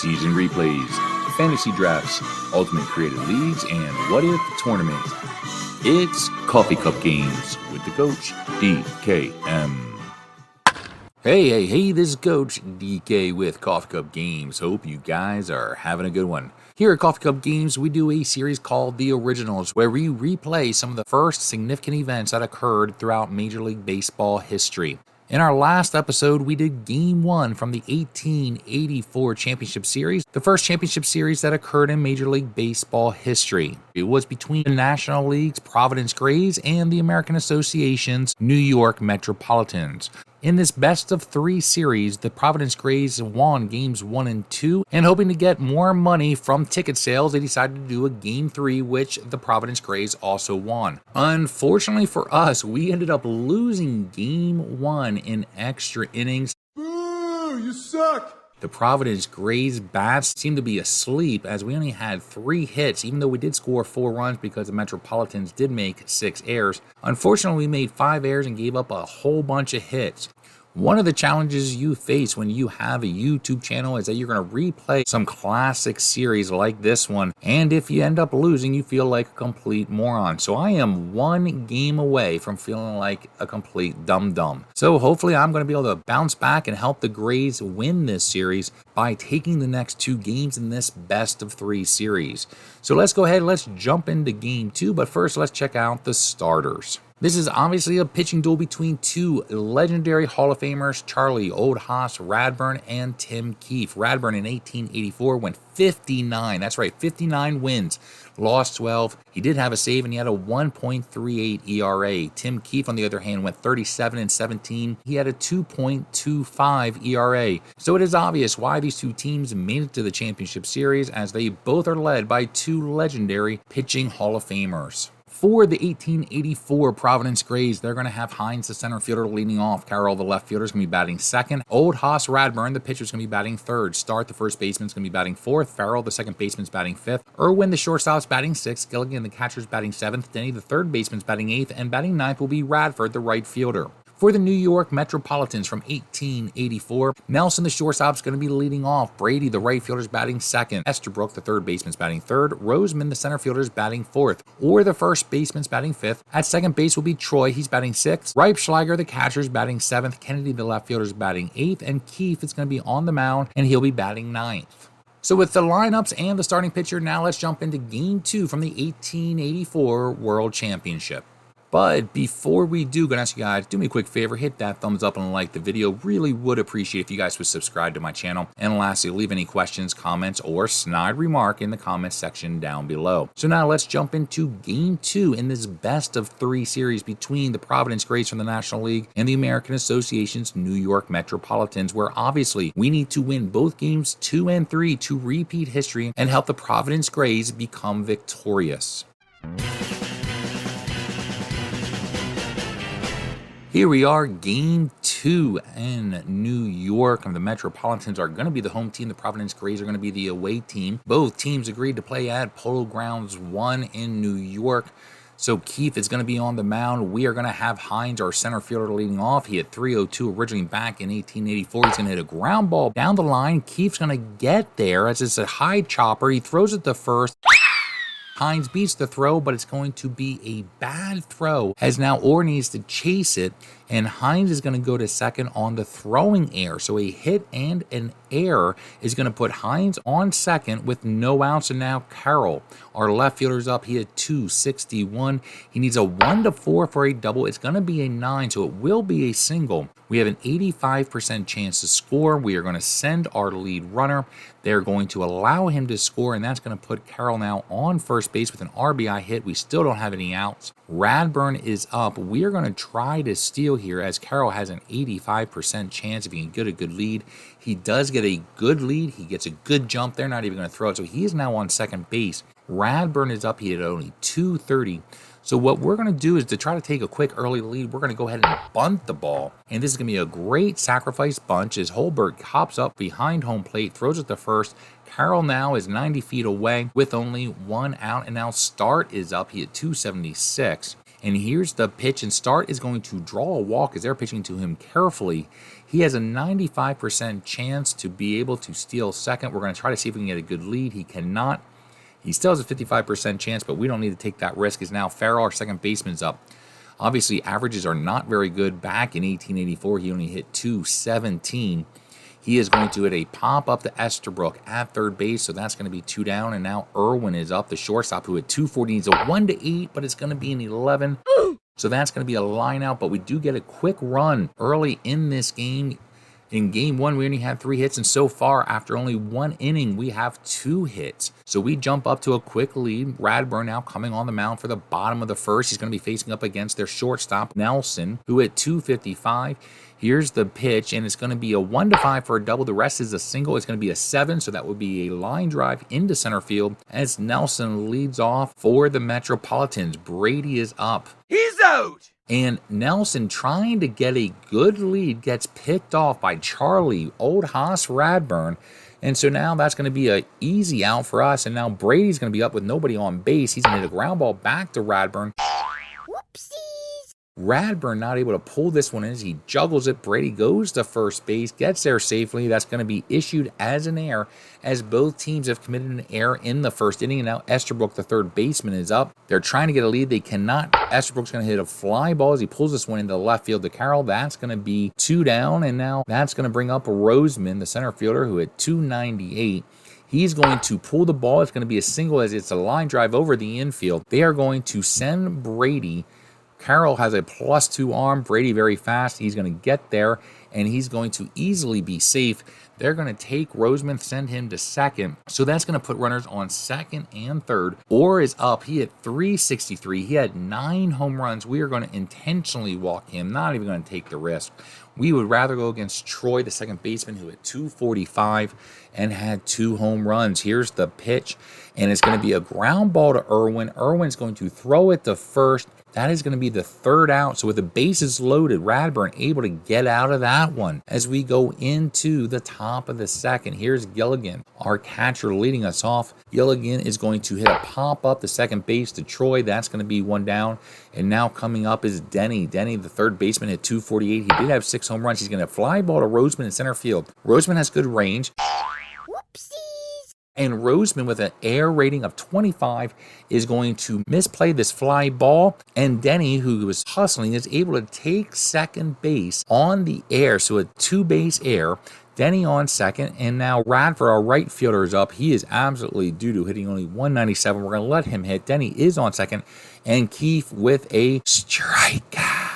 season replays, fantasy drafts, ultimate creative leagues, and what if tournament. It's Coffee Cup Games with the coach, DKM. Hey, this is Coach DK with Coffee Cup Games. Hope you guys are having a good one. Here at Coffee Cup Games, we do a series called The Originals, where we replay some of the first significant events that occurred throughout Major League Baseball history. In our last episode, we did Game 1 from the 1884 Championship Series, the first championship series that occurred in Major League Baseball history. It was between the National League's Providence Grays and the American Association's New York Metropolitans. In this best-of-3 series, the Providence Grays won Games 1 and 2, and hoping to get more money from ticket sales, they decided to do a Game 3, which the Providence Grays also won. Unfortunately for us, we ended up losing Game 1 in extra innings. Boo! You suck! The Providence Grays bats seemed to be asleep as we only had 3 hits, even though we did score 4 runs because the Metropolitans did make 6 errors. Unfortunately, we made 5 errors and gave up a whole bunch of hits. One of the challenges you face when you have a YouTube channel is that you're going to replay some classic series like this one, and if you end up losing, you feel like a complete moron. So I am 1 game away from feeling like a complete dum-dum. So hopefully I'm going to be able to bounce back and help the Grays win this series by taking the next 2 games in this best-of-3 series. So let's go ahead, let's jump into Game 2, but first let's check out the starters. This is obviously a pitching duel between 2 legendary Hall of Famers, Charlie Old Hoss Radbourn and Tim Keefe. Radbourn in 1884 went 59, that's right, 59 wins, lost 12. He did have a save and he had a 1.38 ERA. Tim Keefe, on the other hand, went 37 and 17. He had a 2.25 ERA. So it is obvious why these 2 teams made it to the championship series, as they both are led by 2 legendary pitching Hall of Famers. For the 1884 Providence Grays, they're going to have Hines, the center fielder, leading off. Carroll, the left fielder, is going to be batting second. Old Hoss Radbourn, the pitcher, is going to be batting third. Start, the first baseman, is going to be batting fourth. Farrell, the second baseman, is batting fifth. Irwin, the shortstop, is batting sixth. Gilligan, the catcher, is batting seventh. Denny, the third baseman, is batting eighth. And batting ninth will be Radford, the right fielder. For the New York Metropolitans from 1884, Nelson, the shortstop, is going to be leading off. Brady, the right fielder, is batting second. Estabrook, the third baseman, is batting third. Roseman, the center fielder, is batting fourth. Or the first baseman is batting fifth. At second base will be Troy. He's batting sixth. Reipschlager, the catcher, is batting seventh. Kennedy, the left fielder, is batting eighth. And Keefe is going to be on the mound, and he'll be batting ninth. So with the lineups and the starting pitcher, now let's jump into Game 2 from the 1884 World Championship. But before we do, going to ask you guys, do me a quick favor, hit that thumbs up and like the video. Really would appreciate if you guys would subscribe to my channel. And lastly, leave any questions, comments, or snide remark in the comments section down below. So now let's jump into Game 2 in this best-of-3 series between the Providence Grays from the National League and the American Association's New York Metropolitans, where obviously we need to win both games 2 and 3 to repeat history and help the Providence Grays become victorious. Here we are, Game 2 in New York, and the Metropolitans are going to be the home team. The Providence Grays are going to be the away team. Both teams agreed to play at Polo Grounds 1 in New York. So Keefe is going to be on the mound. We are going to have Hines, our center fielder, leading off. He hit .302 originally back in 1884. He's going to hit a ground ball down the line. Keefe's going to get there as it's a high chopper. He throws it to first. Hines beats the throw, but it's going to be a bad throw, as now Orr needs to chase it, and Hines is going to go to second on the throwing error. So a hit and an error is going to put Hines on second with no outs, and now Carroll, our left fielder's up. He had .261. He needs a 1-4 for a double. It's going to be a 9, so it will be a single. We have an 85% chance to score. We are going to send our lead runner. They're going to allow him to score, and that's going to put Carroll now on first base with an RBI hit. We still don't have any outs. Radbourn is up. We are going to try to steal here, as Carroll has an 85% chance if he can get a good lead. He does get a good lead. He gets a good jump. They're not even going to throw it, so he is now on second base. Radbourn is up. He had only .230. So what we're going to do is to try to take a quick early lead, we're going to go ahead and bunt the ball. And this is going to be a great sacrifice bunch as Holberg hops up behind home plate, throws it to first. Carroll now is 90 feet away with only 1 out, and now Start is up. He had .276. And here's the pitch, and Start is going to draw a walk as they're pitching to him carefully. He has a 95% chance to be able to steal second. We're going to try to see if we can get a good lead. He cannot. He still has a 55% chance, but we don't need to take that risk as now Farrell, our second baseman, is up. Obviously, averages are not very good. Back in 1884, he only hit .217. He is going to hit a pop up to Estabrook at third base, so that's going to be 2 down. And now Irwin is up, the shortstop, who at 240 needs a 1-8, but it's going to be an 11. So that's going to be a line out, but we do get a quick run early in this game. In game 1, we only had 3 hits, and so far, after only 1 inning, we have 2 hits. So we jump up to a quick lead. Radburn now coming on the mound for the bottom of the first. He's going to be facing up against their shortstop, Nelson, who at 255. Here's the pitch, and it's going to be a 1-5 for a double. The rest is a single. It's going to be a 7, so that would be a line drive into center field as Nelson leads off for the Metropolitans. Brady is up. He's out! And Nelson, trying to get a good lead, gets picked off by Charlie, old Haas Radburn. And so now that's going to be an easy out for us. And now Brady's going to be up with nobody on base. He's going to hit a ground ball back to Radburn. Whoopsies! Radburn not able to pull this one in as he juggles it. Brady goes to first base, gets there safely. That's going to be issued as an error as both teams have committed an error in the first inning. And now Estabrook, the third baseman, is up. They're trying to get a lead. They cannot. Estabrook's going to hit a fly ball as he pulls this one into left field to Carroll. That's going to be 2 down. And now that's going to bring up Roseman, the center fielder, who at 298. He's going to pull the ball. It's going to be a single as it's a line drive over the infield. They are going to send Brady. Carroll has a +2 arm. Brady very fast. He's going to get there, and he's going to easily be safe. They're going to take Roseman, send him to second. So that's going to put runners on second and third. Orr is up. He hit .363. He had 9 home runs. We are going to intentionally walk him, not even going to take the risk. We would rather go against Troy, the second baseman, who hit .245 and had 2 home runs. Here's the pitch, and it's going to be a ground ball to Irwin. Irwin's going to throw it to first. That is going to be the 3rd out. So with the bases loaded, Radburn able to get out of that one. As we go into the top of the second, here's Gilligan, our catcher, leading us off. Gilligan is going to hit a pop-up to second base to Troy. That's going to be 1 down. And now coming up is Denny. Denny, the third baseman, at .248. He did have 6 home runs. He's going to fly ball to Roseman in center field. Roseman has good range. Whoopsies! And Roseman, with an air rating of 25, is going to misplay this fly ball. And Denny, who was hustling, is able to take second base on the air. So a 2-base air. Denny on second. And now Radford, our right fielder, is up. He is absolutely due to hitting only 197. We're going to let him hit. Denny is on second. And Keefe with a strikeout.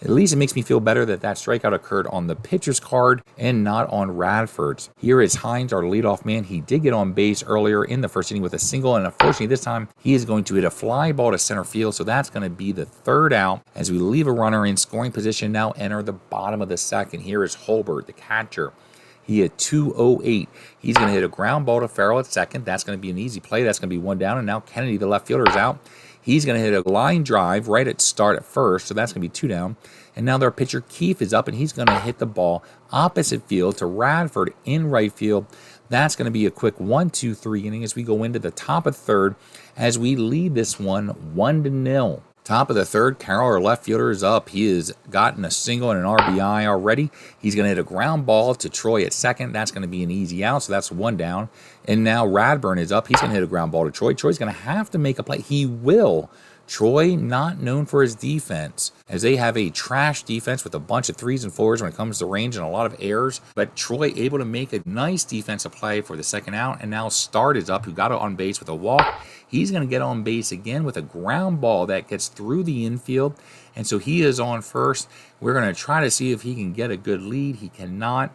At least it makes me feel better that that strikeout occurred on the pitcher's card and not on Radford's. Here is Hines, our leadoff man. He did get on base earlier in the first inning with a single, and unfortunately this time he is going to hit a fly ball to center field, so that's going to be the 3rd out as we leave a runner in scoring position. Now enter the bottom of the second. Here is Holbert, the catcher. He had 208. He's going to hit a ground ball to Farrell at second. That's going to be an easy play. That's going to be 1 down, and now Kennedy, the left fielder, is out. He's going to hit a line drive right at start at first, so that's going to be 2 down. And now their pitcher Keefe is up, and he's going to hit the ball opposite field to Radford in right field. That's going to be a quick 1-2-3 inning as we go into the top of third as we lead this one 1-0. Top of the third, Carroll, our left fielder, is up. He has gotten a single and an RBI already. He's going to hit a ground ball to Troy at second. That's going to be an easy out, so that's 1 down. And now Radburn is up. He's going to hit a ground ball to Troy. Troy's going to have to make a play. He will. Troy, not known for his defense, as they have a trash defense with a bunch of 3s and 4s when it comes to range and a lot of errors. But Troy able to make a nice defensive play for the 2nd out. And now Start is up, who got on base with a walk. He's going to get on base again with a ground ball that gets through the infield. And so he is on first. We're going to try to see if he can get a good lead. He cannot.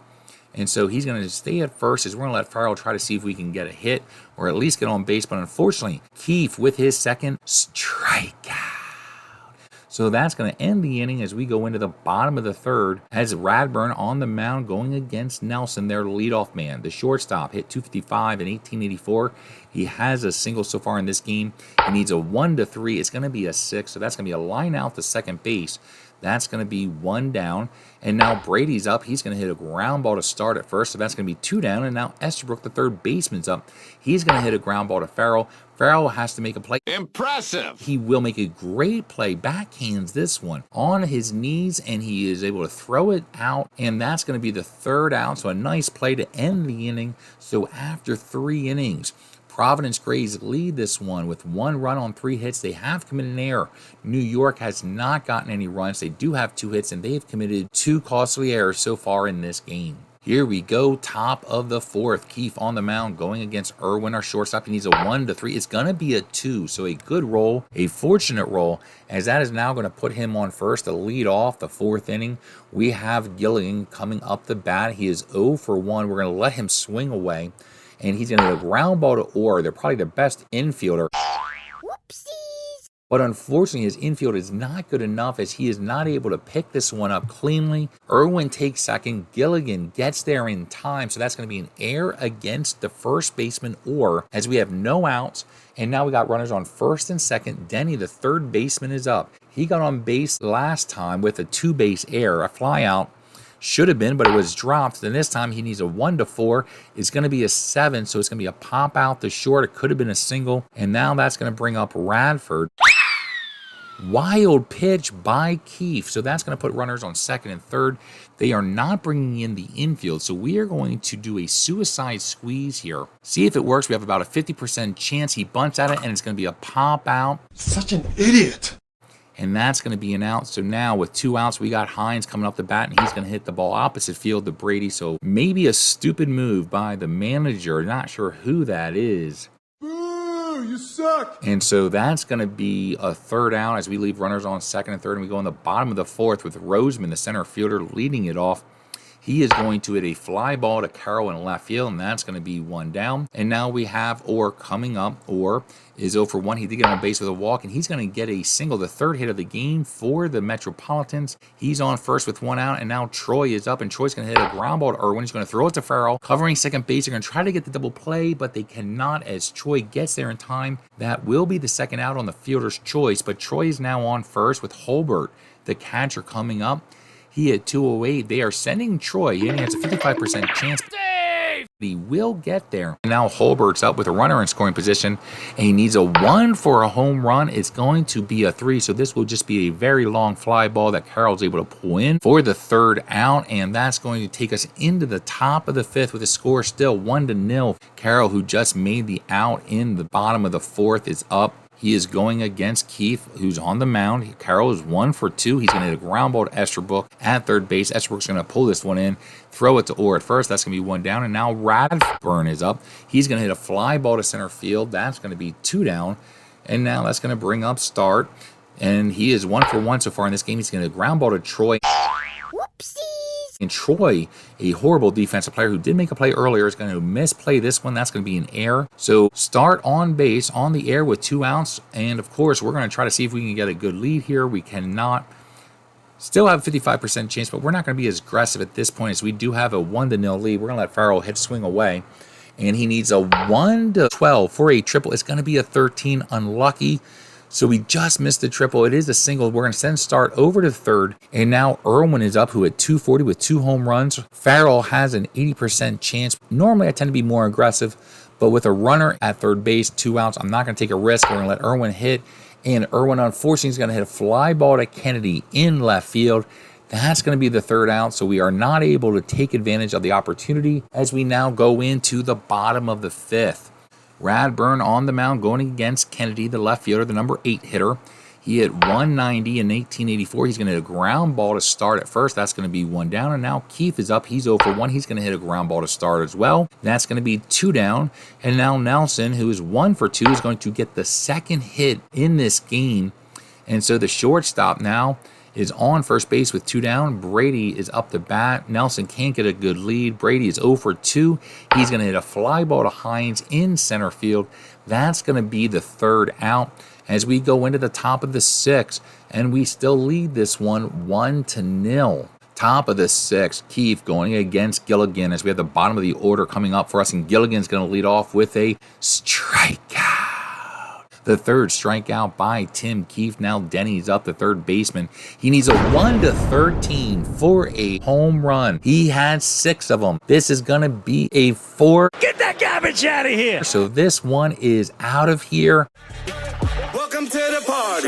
And so he's going to stay at first as we're going to let Farrell try to see if we can get a hit or at least get on base. But unfortunately, Keefe with his 2nd strikeout. So that's going to end the inning as we go into the bottom of the 3rd as Radburn on the mound going against Nelson, their leadoff man. The shortstop hit .255 in 1884. He has a single so far in this game. He needs a 1-3. It's going to be a 6, so that's going to be a line out to second base. That's going to be 1 down. And now Brady's up. He's going to hit a ground ball to start at first. So that's going to be 2 down. And now Estabrook, the third baseman's up. He's going to hit a ground ball to Farrell. Farrell has to make a play. Impressive. He will make a great play. Backhands this one on his knees, and he is able to throw it out. And that's going to be the 3rd out. So a nice play to end the inning. So after 3 innings, Providence Grays lead this one with 1 run on 3 hits. They have committed an error. New York has not gotten any runs. They do have 2 hits, and they have committed 2 costly errors so far in this game. Here we go, top of the 4th. Keefe on the mound going against Irwin, our shortstop. He needs a 1-3. It's going to be a 2, so a good roll, a fortunate roll, as that is now going to put him on first to lead off the 4th inning. We have Gilligan coming up the bat. He is 0 for 1. We're going to let him swing away, and he's going to hit a ground ball to Orr. They're probably the best infielder. Whoopsies. But unfortunately, his infield is not good enough as he is not able to pick this one up cleanly. Irwin takes second. Gilligan gets there in time. So that's going to be an error against the first baseman, Orr, as we have no outs. And now we got runners on first and second. Denny, the third baseman, is up. He got on base last time with a 2-base error, a fly out. Should have been, but it was dropped. Then this time he needs a 1-4. It's going to be a 7, so it's going to be a pop out to short. It could have been a single. And now that's going to bring up Radford. Wild pitch by Keefe. So that's going to put runners on second and third. They are not bringing in the infield. So we are going to do a suicide squeeze here. See if it works. We have about a 50% chance. He bunts at it, and it's going to be a pop out. Such an idiot. And that's going to be an out. So now with 2 outs, we got Hines coming up the bat, and he's going to hit the ball opposite field to Brady. So maybe a stupid move by the manager. Not sure who that is. Boo, you suck. And so that's going to be a 3rd out as we leave runners on second and third. And we go in the bottom of the 4th with Roseman, the center fielder, leading it off. He is going to hit a fly ball to Carroll in left field, and that's going to be 1 down. And now we have Orr coming up. Orr is 0 for 1. He did get on base with a walk, and he's going to get a single, the 3rd hit of the game for the Metropolitans. He's on first with 1 out, and now Troy is up, and Troy's going to hit a ground ball to Irwin. He's going to throw it to Farrell, covering second base. They're going to try to get the double play, but they cannot as Troy gets there in time. That will be the 2nd out on the fielder's choice, but Troy is now on first with Holbert, the catcher, coming up. He hit 208. They are sending Troy. He only has a 55% chance. He will get there. Now Holbert's up with a runner in scoring position, and he needs a 1 for a home run. It's going to be a 3, so this will just be a very long fly ball that Carroll's able to pull in for the 3rd out, and that's going to take us into the top of the 5th with the score still 1-0. Carroll, who just made the out in the bottom of the 4th, is up. He is going against Keefe, who's on the mound. Carroll is 1 for 2. He's going to hit a ground ball to Estabrook at third base. Estabrook's going to pull this one in, throw it to Orr at first. That's going to be 1 down. And now Radford is up. He's going to hit a fly ball to center field. That's going to be 2 down. And now that's going to bring up Start. And he is 1 for 1 so far in this game. He's going to ground ball to Troy. Whoopsies. And Troy, a horrible defensive player who did make a play earlier, is going to misplay this one. That's going to be an error. So Start on base on the air with 2 outs. And of course, we're going to try to see if we can get a good lead here. We cannot. Still have a 55% chance, but we're not going to be as aggressive at this point as we do have a 1-0 lead. We're going to let Farrell hit swing away. And he needs a 1-12 for a triple. It's going to be a 13. Unlucky. So we just missed the triple. It is a single. We're going to send Start over to third. And now Irwin is up, who had 240 with 2 home runs. Farrell has an 80% chance. Normally, I tend to be more aggressive. But with a runner at third base, 2 outs, I'm not going to take a risk. We're going to let Irwin hit. And Irwin, unfortunately, is going to hit a fly ball to Kennedy in left field. That's going to be the 3rd out. So we are not able to take advantage of the opportunity as we now go into the bottom of the 5th. Radburn on the mound going against Kennedy, the left fielder, the number 8 hitter. He hit 190 in 1884. He's going to hit a ground ball to Start at first. That's going to be 1 down. And now Keefe is up. He's 0 for 1. He's going to hit a ground ball to Start as well. That's going to be 2 down. And now Nelson, who is 1 for 2, is going to get the 2nd hit in this game. And so the shortstop now is on first base with 2 down. Brady is up to bat. Nelson can't get a good lead. Brady is 0 for 2. He's going to hit a fly ball to Hines in center field. That's going to be the 3rd out as we go into the top of the 6th, and we still lead this one 1-0. Top of the 6th, Keefe going against Gilligan as we have the bottom of the order coming up for us, and Gilligan's going to lead off with a strikeout. The third strikeout by Tim Keefe. Now Denny's up, the third baseman. He needs a 1-13 for a home run. He had 6 of them. This is going to be a 4. Get that garbage out of here! So this one is out of here. Welcome to the party.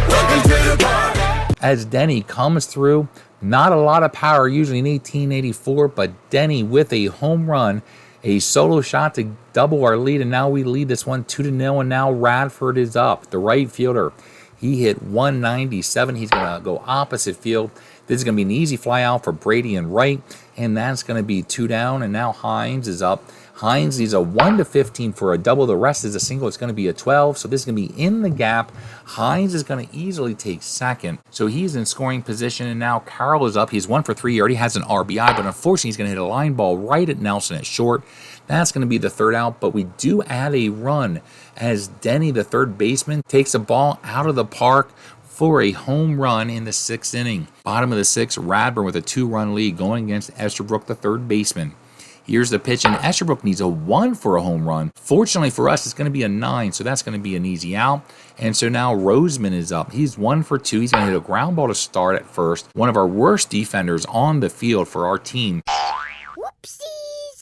Welcome to the party. As Denny comes through, not a lot of power usually in 1884, but Denny with a home run, a solo shot to double our lead, and now we lead this one 2-0, and now Radford is up, the right fielder. He hit 197. He's going to go opposite field. This is going to be an easy fly out for Brady and Wright, and that's going to be 2 down, and now Hines is up. Hines needs a 1-15 for a double. The rest is a single. It's going to be a 12, so this is going to be in the gap. Hines is going to easily take second, so he's in scoring position, and now Carroll is up. He's 1 for 3. He already has an RBI, but unfortunately he's going to hit a line ball right at Nelson at short. That's going to be the third out, but we do add a run as Denny, the third baseman, takes a ball out of the park for a home run in the 6th inning. Bottom of the 6th, Radburn with a 2-run lead going against Esterbrook, the third baseman. Here's the pitch, and Esterbrook needs a 1 for a home run. Fortunately for us, it's going to be a 9, so that's going to be an easy out. And so now Roseman is up. He's 1 for 2. He's going to hit a ground ball to start at first. One of our worst defenders on the field for our team. Whoopsies.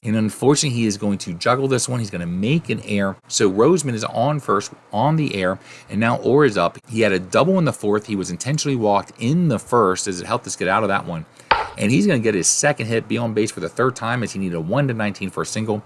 And unfortunately, he is going to juggle this one. He's going to make an error. So Roseman is on first on the air, and now Orr is up. He had a double in the 4th. He was intentionally walked in the 1st as it helped us get out of that one. And he's going to get his second hit, be on base for the 3rd time as he needed a 1-19 for a single.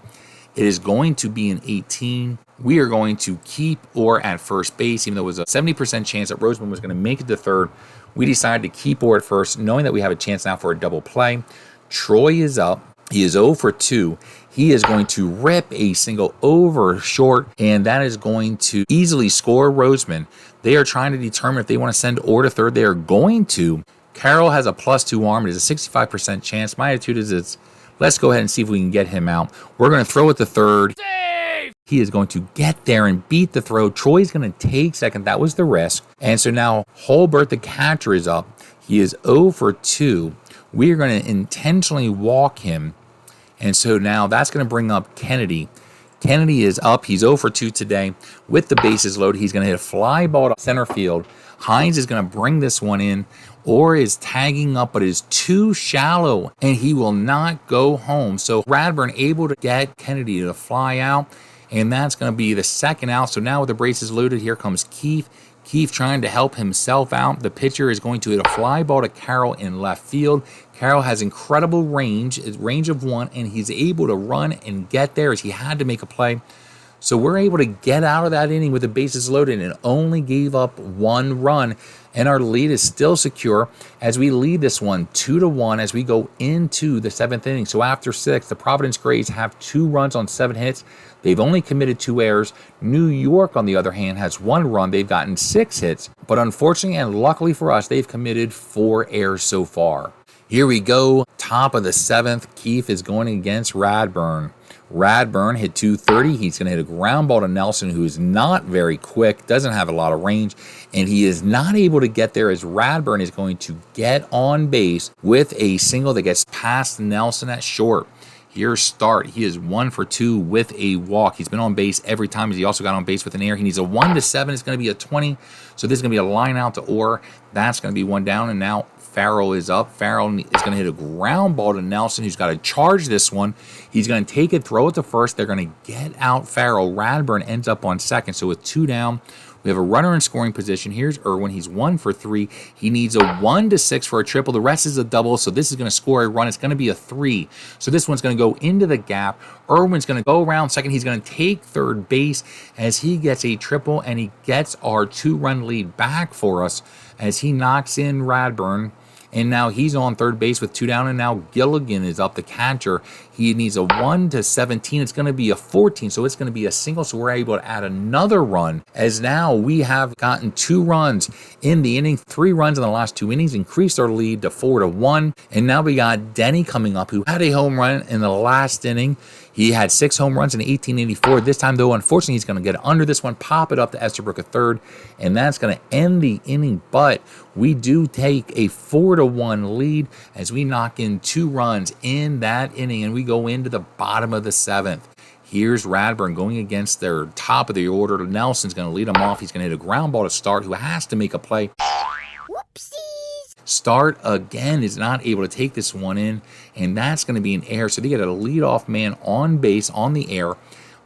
It is going to be an 18. We are going to keep Orr at first base, even though it was a 70% chance that Roseman was going to make it to 3rd. We decided to keep Orr at first, knowing that we have a chance now for a double play. Troy is up. He is 0 for 2. He is going to rip a single over short, and that is going to easily score Roseman. They are trying to determine if they want to send Orr to 3rd. They are going to. Carroll has a +2 arm. It is a 65% chance. My attitude is let's go ahead and see if we can get him out. We're going to throw it to 3rd. Save! He is going to get there and beat the throw. Troy's going to take second. That was the risk. And so now Holbert, the catcher, is up. He is 0 for 2. We are going to intentionally walk him. And so now that's going to bring up Kennedy. Kennedy is up. He's 0 for 2 today. With the bases loaded, he's going to hit a fly ball to center field. Hines is going to bring this one in. Orr is tagging up, but it is too shallow, and he will not go home. So Radburn able to get Kennedy to fly out, and that's going to be the second out. So now with the bases loaded, here comes Keefe. Keefe trying to help himself out. The pitcher is going to hit a fly ball to Carroll in left field. Carroll has incredible range of 1, and he's able to run and get there as he had to make a play. So we're able to get out of that inning with the bases loaded and only gave up 1 run. And our lead is still secure as we lead this one 2-1 as we go into the 7th inning. So after 6, the Providence Grays have 2 runs on 7 hits. They've only committed 2 errors. New York, on the other hand, has 1 run. They've gotten 6 hits. But unfortunately and luckily for us, they've committed 4 errors so far. Here we go. Top of the 7th. Keefe is going against Radburn. Radburn hit 230. He's going to hit a ground ball to Nelson, who is not very quick, doesn't have a lot of range, and he is not able to get there as Radburn is going to get on base with a single that gets past Nelson at short. Here's Start. He is 1 for 2 with a walk. He's been on base every time as he also got on base with an error. He needs a 1-7. It's going to be a 20. So this is going to be a line out to Orr. That's going to be 1 down, and now Farrell is up. Farrell is going to hit a ground ball to Nelson, who's got to charge this one. He's going to take it, throw it to first. They're going to get out Farrell. Radburn ends up on second. So with 2 down, we have a runner in scoring position. Here's Irwin. He's 1 for 3. He needs a 1-6 for a triple. The rest is a double, so this is going to score a run. It's going to be a 3. So this one's going to go into the gap. Irwin's going to go around second. He's going to take third base as he gets a triple, and he gets our 2-run lead back for us as he knocks in Radburn. And now he's on third base with 2 down, and now Gilligan is up, the catcher. He needs a 1-17. It's going to be a 14, so it's going to be a single, so we're able to add another run, as now we have gotten 2 runs in the inning, 3 runs in the last 2 innings, increased our lead to 4-1. And now we got Denny coming up, who had a home run in the last inning. He had 6 home runs in 1884. This time, though, unfortunately, he's going to get under this one, pop it up to Esterbrook at third, and that's going to end the inning. But we do take a 4-1 lead as we knock in 2 runs in that inning, and we go into the bottom of the 7th. Here's Radburn going against their top of the order. Nelson's going to lead him off. He's going to hit a ground ball to Start, who has to make a play. Whoopsies. Start again is not able to take this one in, and that's going to be an error. So they get a leadoff man on base on the air.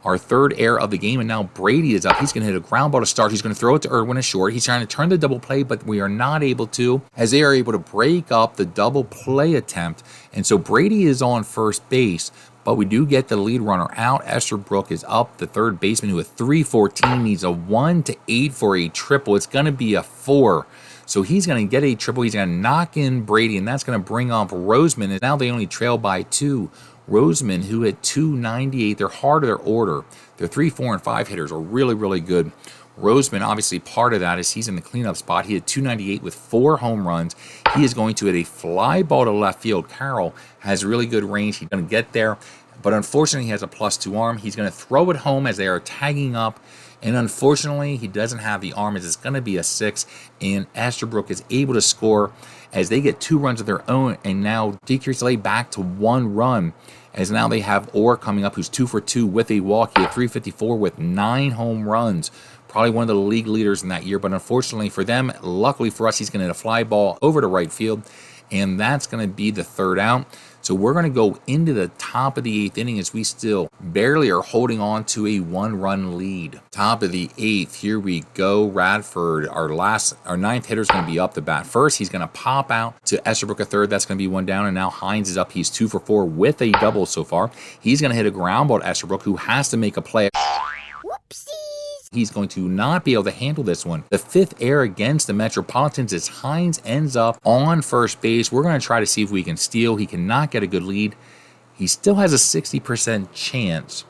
Our third error of the game, and now Brady is up. He's going to hit a ground ball to Start. He's going to throw it to Irwin a short. He's trying to turn the double play, but we are not able to, as they are able to break up the double play attempt. And so Brady is on first base, but we do get the lead runner out. Estherbrook is up. The third baseman, who with 314 needs a 1 to 8 for a triple. It's going to be a 4. So he's going to get a triple. He's going to knock in Brady, and that's going to bring off Roseman. And now they only trail by 2. Roseman, who had 298, they're hard of their order. Their 3, 4, and 5 hitters are really, really good. Roseman, obviously, part of that is he's in the cleanup spot. He had 298 with 4 home runs. He is going to hit a fly ball to left field. Carroll has really good range. He's going to get there, but unfortunately, he has a +2 arm. He's going to throw it home as they are tagging up. And unfortunately, he doesn't have the arm, as it's going to be a 6. And Estherbrook is able to score as they get 2 runs of their own, and now decrease delay back to 1 run, as now they have Orr coming up, who's 2 for 2 with a walk. He had 354 with 9 home runs. Probably one of the league leaders in that year, but unfortunately for them, luckily for us, he's going to hit a fly ball over to right field, and that's going to be the third out. So we're going to go into the top of the 8th inning as we still barely are holding on to a 1-run lead. Top of the 8th, here we go. Radford, our 9th hitter, is going to be up to bat first. He's going to pop out to Estherbrook, a third. That's going to be 1 down, and now Hines is up. He's 2 for 4 with a double so far. He's going to hit a ground ball to Estherbrook, who has to make a play. Whoopsies. He's going to not be able to handle this one. The 5th error against the Metropolitans as Hines ends up on first base. We're going to try to see if we can steal. He cannot get a good lead. He still has a 60% chance.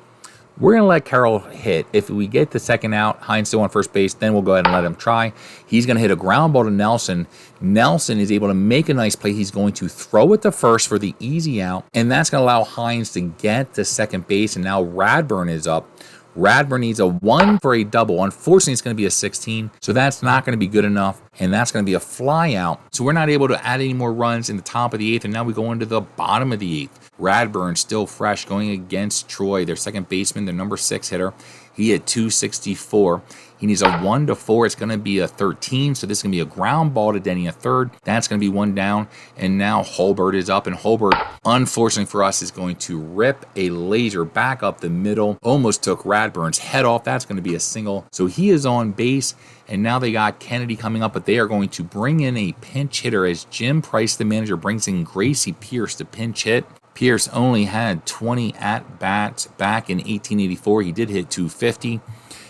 We're going to let Carroll hit. If we get the second out, Hines still on first base, then we'll go ahead and let him try. He's going to hit a ground ball to Nelson. Nelson is able to make a nice play. He's going to throw it to first for the easy out, and that's going to allow Hines to get to second base, and now Radburn is up. Radburn needs a 1 for a double. Unfortunately, it's going to be a 16, so that's not going to be good enough, and that's going to be a fly out. So we're not able to add any more runs in the top of the 8th, and now we go into the bottom of the 8th. Radburn still fresh going against Troy, their second baseman, their number 6 hitter. He had 264. He needs a 1 to 4. It's going to be a 13, so this is going to be a ground ball to Denny, a third. That's going to be 1 down, and now Holbert is up, and Holbert, unfortunately for us, is going to rip a laser back up the middle. Almost took Radburn's head off. That's going to be a single. So he is on base, and now they got Kennedy coming up, but they are going to bring in a pinch hitter as Jim Price, the manager, brings in Gracie Pierce to pinch hit. Pierce only had 20 at-bats back in 1884. He did hit 250.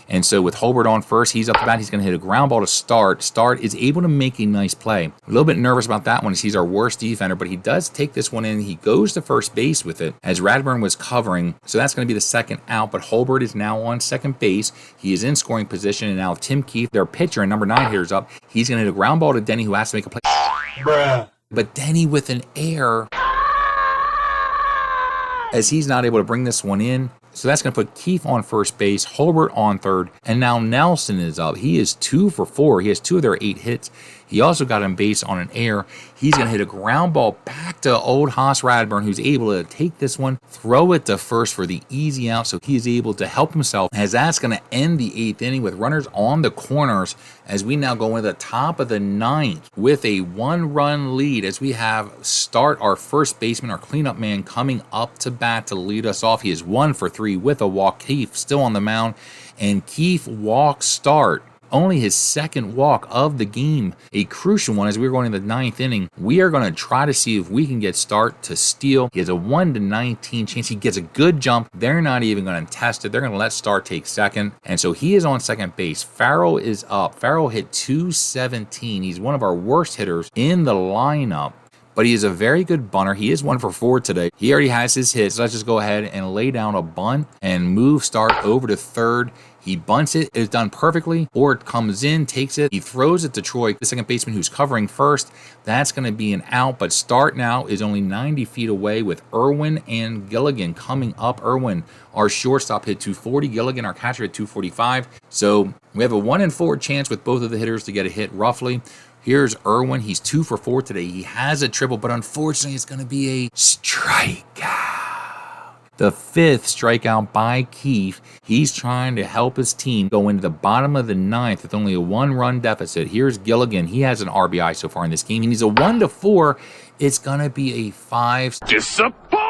And so with Holbert on first, he's up the bat. He's going to hit a ground ball to Start. Start is able to make a nice play. A little bit nervous about that one as he's our worst defender, but he does take this one in. He goes to first base with it as Radburn was covering. So that's going to be the second out, but Holbert is now on second base. He is in scoring position, and now Tim Keefe, their pitcher and number 9 hitter, is up. He's going to hit a ground ball to Denny, who has to make a play. Bruh. But Denny with an error, as he's not able to bring this one in. So that's going to put Keefe on first base, Holbert on third, and now Nelson is up. He is 2 for 4. He has 2 of their 8 hits. He also got on base on an error. He's going to hit a ground ball back to old Haas Radburn, who's able to take this one, throw it to first for the easy out, so he is able to help himself, as that's going to end the 8th inning with runners on the corners, as we now go into the top of the 9th with a 1-run lead, as we have Start, our first baseman, our cleanup man, coming up to bat to lead us off. He is 1 for 3 with a walk. Keefe still on the mound, and Keefe walks Start. Only his second walk of the game, a crucial one as we're going into the 9th inning. We are going to try to see if we can get Start to steal. He has a 1 to 19 chance. He gets a good jump. They're not even going to test it. They're going to let Start take second. And so he is on second base. Farrell is up. Farrell hit 217. He's one of our worst hitters in the lineup, but he is a very good bunter. He is 1 for 4 today. He already has his hits. So let's just go ahead and lay down a bunt and move Start over to third. He bunts it. It's done perfectly. Or it comes in, takes it. He throws it to Troy, the second baseman, who's covering first. That's going to be an out, but Start now is only 90 feet away with Irwin and Gilligan coming up. Irwin, our shortstop, hit 240. Gilligan, our catcher, hit 245. So we have a 1 in 4 chance with both of the hitters to get a hit roughly. Here's Irwin. He's 2 for 4 today. He has a triple, but unfortunately, it's going to be a strikeout. The 5th strikeout by Keefe. He's trying to help his team go into the bottom of the 9th with only a 1-run deficit. Here's Gilligan. He has an RBI so far in this game. He needs a 1-4. It's going to be a 5. Disappointed!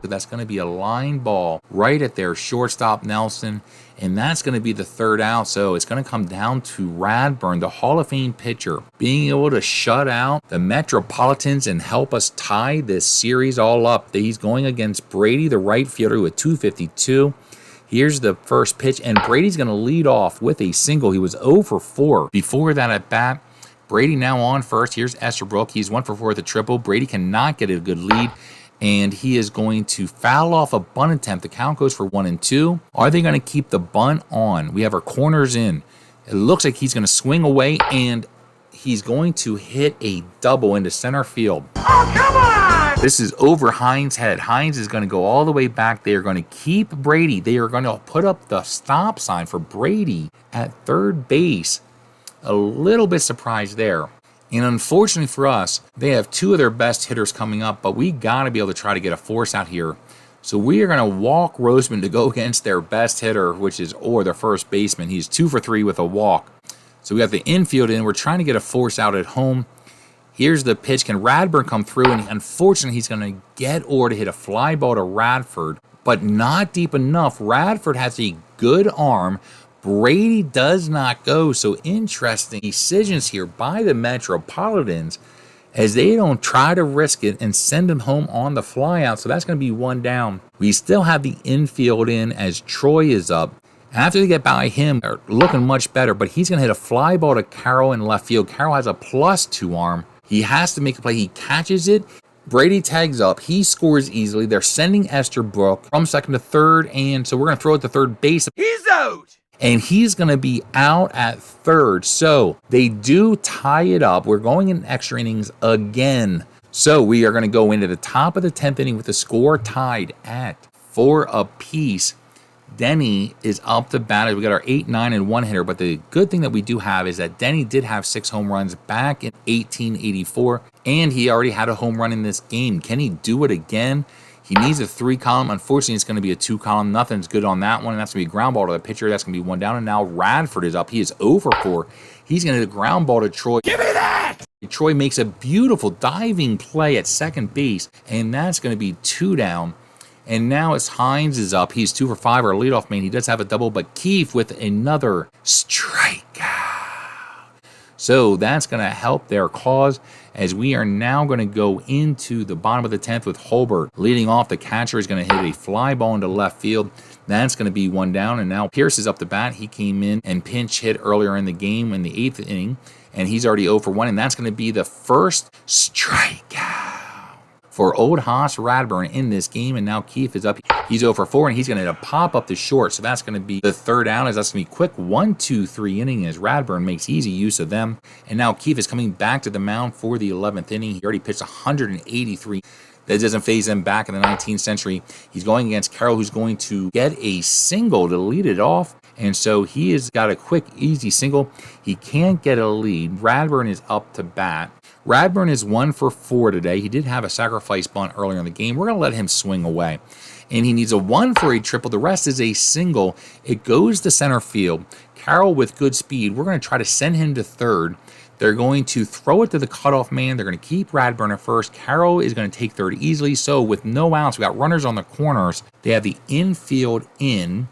So that's going to be a line ball right at their shortstop, Nelson. And that's going to be the 3rd out. So it's going to come down to Radburn, the Hall of Fame pitcher, being able to shut out the Metropolitans and help us tie this series all up. He's going against Brady, the right fielder, with 252. Here's the first pitch, and Brady's going to lead off with a single. He was 0 for 4 before that at bat. Brady now on first. Here's Estherbrook. He's 1 for 4 with a triple. Brady cannot get a good lead, and he is going to foul off a bunt attempt. The count goes for 1-2. Are they going to keep the bunt on? We have our corners in. It looks like he's going to swing away, and he's going to hit a double into center field. Oh, come on! This is over Hines' head. Hines is going to go all the way back. They are going to keep Brady. They are going to put up the stop sign for Brady at third base. A little bit surprised there. And unfortunately for us, they have 2 of their best hitters coming up, but we got to be able to try to get a force out here. So we are going to walk Roseman to go against their best hitter, which is Orr, their first baseman. He's 2 for 3 with a walk. So we got the infield in. We're trying to get a force out at home. Here's the pitch. Can Radburn come through? And unfortunately, he's going to get Orr to hit a fly ball to Radford, but not deep enough. Radford has a good arm. Brady does not go. So interesting decisions here by the Metropolitans as they don't try to risk it and send him home on the fly out. So that's going to be 1 down. We still have the infield in as Troy is up. After they get by him, they're looking much better, but he's going to hit a fly ball to Carroll in left field. Carroll has a +2 arm. He has to make a play. He catches it. Brady tags up. He scores easily. They're sending Estherbrook from second to third, and so we're going to throw it to third base. He's out! And he's going to be out at third. So they do tie it up. We're going in extra innings again. So we are going to go into the top of the 10th inning with the score tied at 4 apiece. Denny is up to bat as we got our 8, 9, and 1 hitter. But the good thing that we do have is that Denny did have 6 home runs back in 1884, and he already had a home run in this game. Can he do it again? He needs a 3 column. Unfortunately, it's going to be a 2 column. Nothing's good on that one. And that's going to be a ground ball to the pitcher. That's going to be 1 down. And now Radford is up. He is 0 for 4. He's going to hit a ground ball to Troy. Give me that! Troy makes a beautiful diving play at second base. And that's going to be 2 down. And now as Hines is up, he's 2 for 5, our leadoff man. He does have a double, but Keefe with another strikeout. So that's going to help their cause as we are now going to go into the bottom of the 10th with Holbert. Leading off, the catcher is going to hit a fly ball into left field. That's going to be 1 down, and now Pierce is up to bat. He came in and pinch hit earlier in the game in the 8th inning, and he's already 0 for 1, and that's going to be the first strikeout for Old Haas Radburn in this game. And now Keefe is up. He's 0 for 4, and he's going to hit a pop up to short. So that's going to be the 3rd out, as that's going to be quick 1-2-3 inning as Radburn makes easy use of them. And now Keefe is coming back to the mound for the 11th inning. He already pitched 183. That doesn't phase him back in the 19th century. He's going against Carroll, who's going to get a single to lead it off. And so he has got a quick, easy single. He can't get a lead. Radburn is up to bat. Radburn is 1 for 4 today. He did have a sacrifice bunt earlier in the game. We're going to let him swing away. And he needs a 1 for a triple. The rest is a single. It goes to center field. Carroll with good speed. We're going to try to send him to third. They're going to throw it to the cutoff man. They're going to keep Radburn at first. Carroll is going to take third easily. So with no outs, we got runners on the corners. They have the infield in.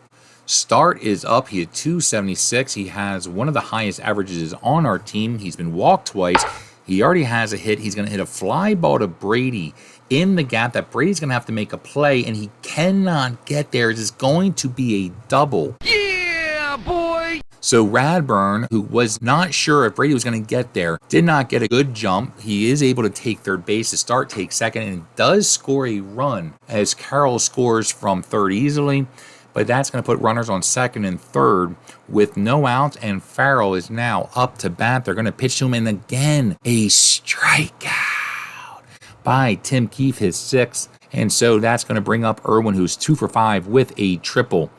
Start is up. He had 276. He has one of the highest averages on our team. He's been walked twice. He already has a hit. He's going to hit a fly ball to Brady in the gap that Brady's going to have to make a play, and he cannot get there. It is going to be a double. Yeah, boy! So Radburn, who was not sure if Brady was going to get there, did not get a good jump. He is able to take third base. The start takes second and does score a run as Carroll scores from third easily. But that's going to put runners on second and third with no outs, and Farrell is now up to bat. They're going to pitch to him, and again, a strikeout by Tim Keefe, his 6th. And so that's going to bring up Irwin, who's 2 for 5 with a triple.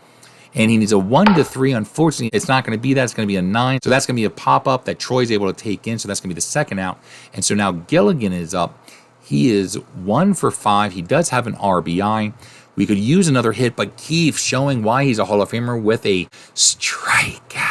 And he needs a 1-3. Unfortunately, it's not going to be that. It's going to be a 9. So that's going to be a pop-up that Troy's able to take in. So that's going to be the 2nd out. And so now Gilligan is up. He is 1 for 5. He does have an RBI. We could use another hit, but Keefe showing why he's a Hall of Famer with a strikeout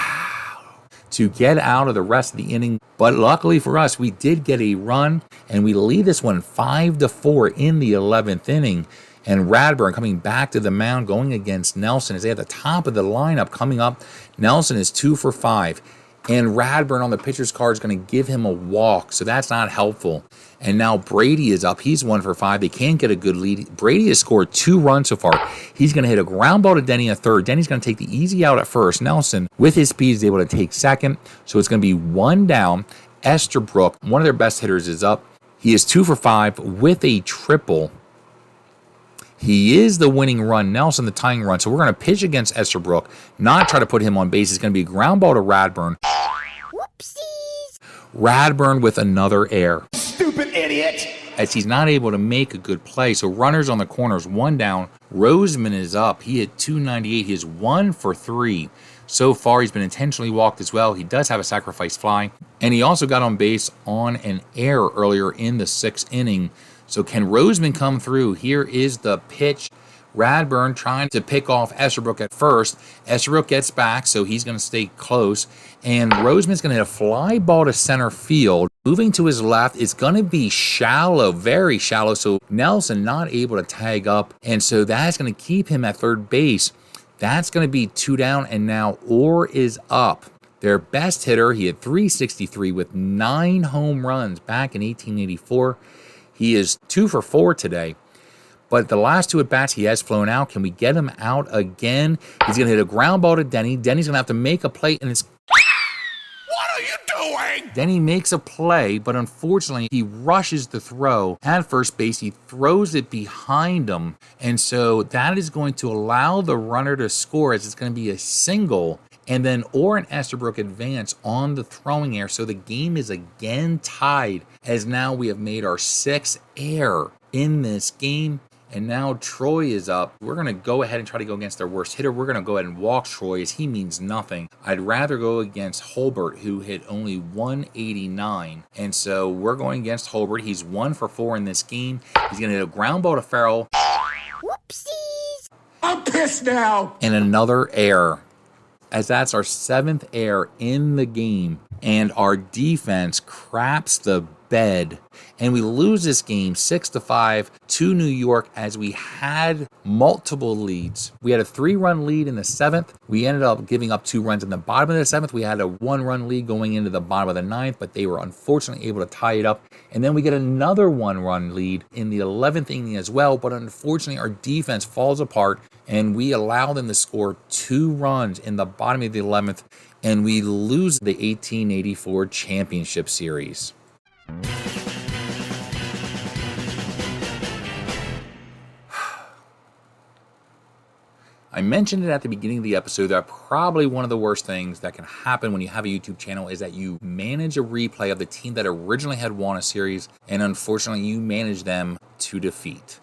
to get out of the rest of the inning. But luckily for us, we did get a run, and we lead this one 5-4 in the 11th inning. And Radburn coming back to the mound, going against Nelson as they at the top of the lineup coming up. Nelson is 2 for 5. And Radburn on the pitcher's card is going to give him a walk, so that's not helpful. And now Brady is up. He's 1 for 5. They can't get a good lead. Brady has scored 2 runs so far. He's going to hit a ground ball to Denny at third. Denny's going to take the easy out at first. Nelson, with his speed, is able to take second. So it's going to be 1 down. Estabrook, one of their best hitters, is up. He is 2 for 5 with a triple. He is the winning run, Nelson the tying run. So we're going to pitch against Estabrook, not try to put him on base. It's going to be a ground ball to Radburn. Whoopsies. Radburn with another error. Stupid idiot. As he's not able to make a good play. So runners on the corners, 1 down. Roseman is up. He hit 298. He is 1 for 3. So far, he's been intentionally walked as well. He does have a sacrifice fly. And he also got on base on an error earlier in the 6th inning. So can Roseman come through? Here is the pitch. Radburn trying to pick off Estabrook at first. Estabrook gets back, so he's going to stay close. And Roseman's going to hit a fly ball to center field. Moving to his left, it's going to be shallow, very shallow. So Nelson not able to tag up. And so that's going to keep him at third base. That's going to be 2 down, and now Orr is up. Their best hitter, he had 363 with 9 home runs back in 1884. He is 2 for 4 today. But the last 2 at-bats, he has flown out. Can we get him out again? He's going to hit a ground ball to Denny. Denny's going to have to make a play, and it's... What are you doing? Denny makes a play, but unfortunately, he rushes the throw at first base. He throws it behind him, and so that is going to allow the runner to score as it's going to be a single. And then Orr and Estabrook advance on the throwing error. So the game is again tied as now we have made our 6th error in this game. And now Troy is up. We're going to go ahead and try to go against their worst hitter. We're going to go ahead and walk Troy as he means nothing. I'd rather go against Holbert, who hit only 189. And so we're going against Holbert. He's 1 for 4 in this game. He's going to hit a ground ball to Farrell. Whoopsies. I'm pissed now. And another error, as that's our 7th error in the game, and our defense craps the bed, and we lose this game 6-5 to New York as we had multiple leads. We had a 3-run lead in the 7th. We ended up giving up 2 runs in the bottom of the 7th. We had a 1-run lead going into the bottom of the 9th, but they were unfortunately able to tie it up. And then we get another 1-run lead in the 11th inning as well, but unfortunately our defense falls apart and we allow them to score 2 runs in the bottom of the 11th, and we lose the 1884 championship series. I mentioned it at the beginning of the episode that probably one of the worst things that can happen when you have a YouTube channel is that you manage a replay of the team that originally had won a series, and unfortunately you manage them to defeat.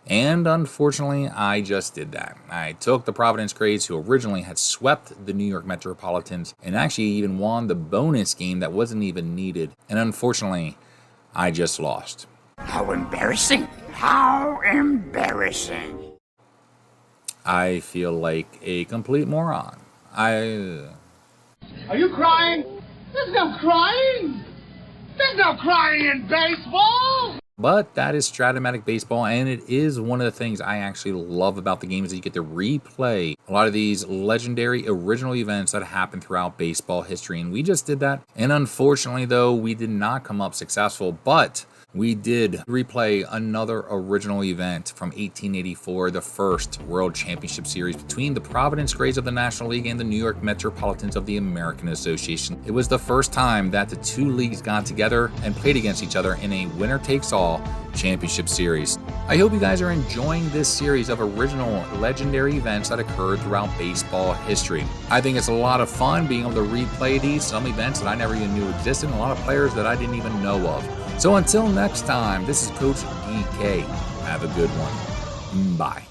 And unfortunately, I just did that. I took the Providence Grays, who originally had swept the New York Metropolitans and actually even won the bonus game that wasn't even needed. And unfortunately, I just lost. How embarrassing. How embarrassing. I feel like a complete moron. Are you crying? There's no crying. There's no crying in baseball. But that is Strat-O-Matic baseball, and it is one of the things I actually love about the game is that you get to replay a lot of these legendary original events that happen throughout baseball history, and we just did that. And unfortunately, though, we did not come up successful, but we did replay another original event from 1884, the first World Championship Series between the Providence Grays of the National League and the New York Metropolitans of the American Association. It was the first time that the 2 leagues got together and played against each other in a winner-takes-all championship series. I hope you guys are enjoying this series of original legendary events that occurred throughout baseball history. I think it's a lot of fun being able to replay these, some events that I never even knew existed, and a lot of players that I didn't even know of. So until next time, this is Coach DK. Have a good one. Bye.